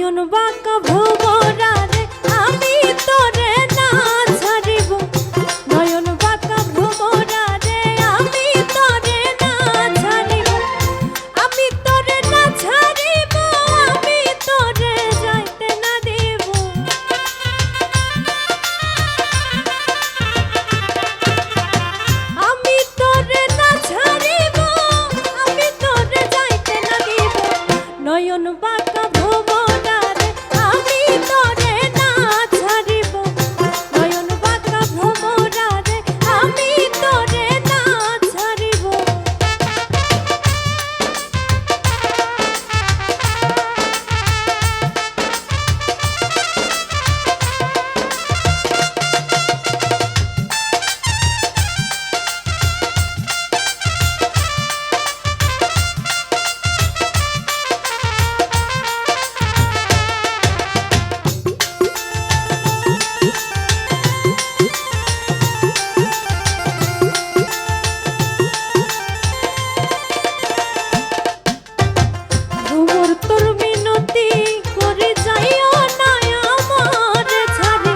নয়ন বাঁকা ভ্রমরা রে আমি তোরে না ছাড়িব, নয়ন বাঁকা ভ্রমরা রে আমি তোরে না ছাড়িব, আমি তোরে না ছাড়িব, আমি তোরে যাইতে না দিব। আমি তোরে না ছাড়িব, আমি তোরে যাইতে না দিব, নয়ন বাঁকা ভ্রমরা রে আমি তোরে না ছাড়িব, নয়ন বাঁকা ভ্রমরা রে আমি তোরে না ছাড়িব। ভ্রমর তোর মিনতি করে যাইও না আমার ছাড়ি,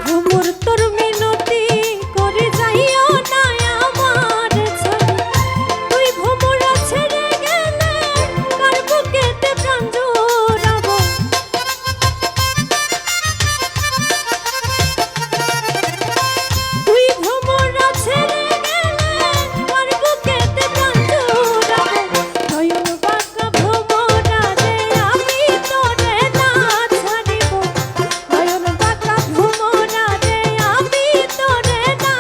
ভ্রমর তোর মিনতি করে যাইও না আমার ছাড়ি, তুই ভ্রমরা ছেড়ে গেলে কার বুকেতে প্রাণ জোড়াবো, তুই ভ্রমরা ছেড়ে কার বুকেতে প্রাণ জোড়াবো, নয়ন বাঁকা ভ্রমরা রে আমি তোরে না ছাড়িব, নয়ন বাঁকা ভ্রমরা রে আমি তোরে না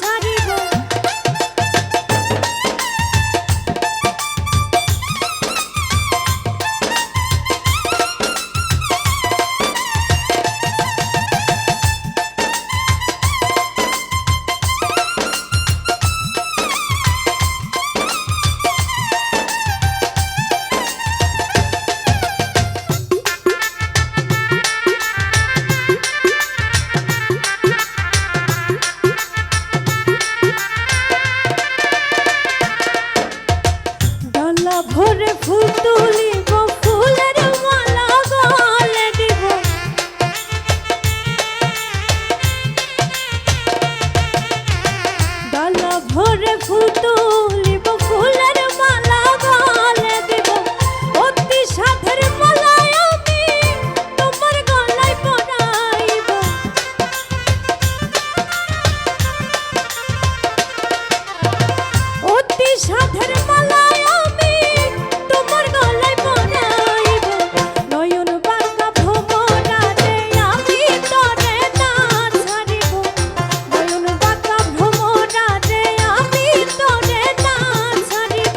ছাড়িব। ডালা ভরে ফুল তুলিব, ফুলের মালা গলে দিব, ডালা ভরে ফুল তুলিব, ফুলের মালা গলে দিব, অতি সাধের মালায় আমি তোমার গলায় পরাইব, অতি সাধের মালায় আমি তোমার গলায় পরাইব, নয়ন বাঁকা ভ্রমরা রে আমি তোরে না ছাড়িব, নয়ন বাঁকা ভ্রমরা রে আমি তোরে না ছাড়িব।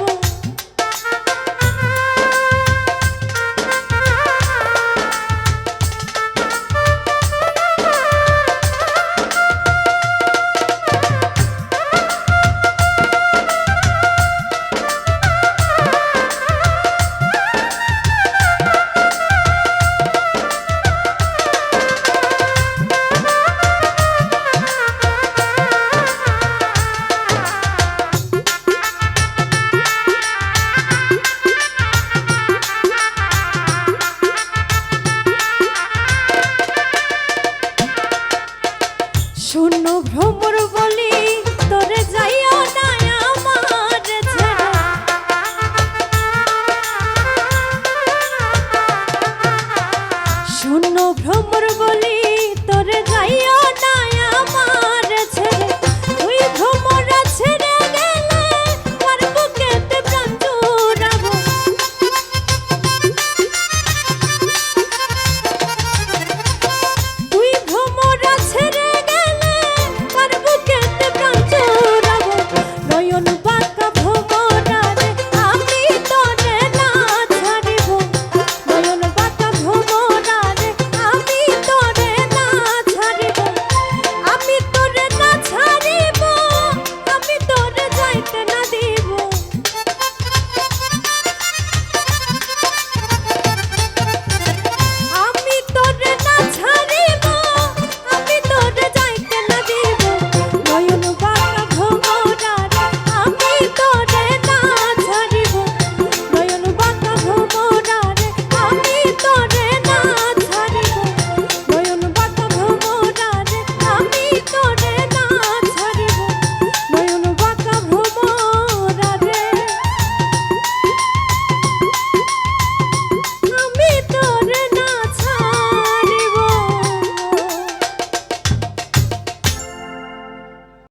শূন্য ভ্রমর বলি তোরে যাইও না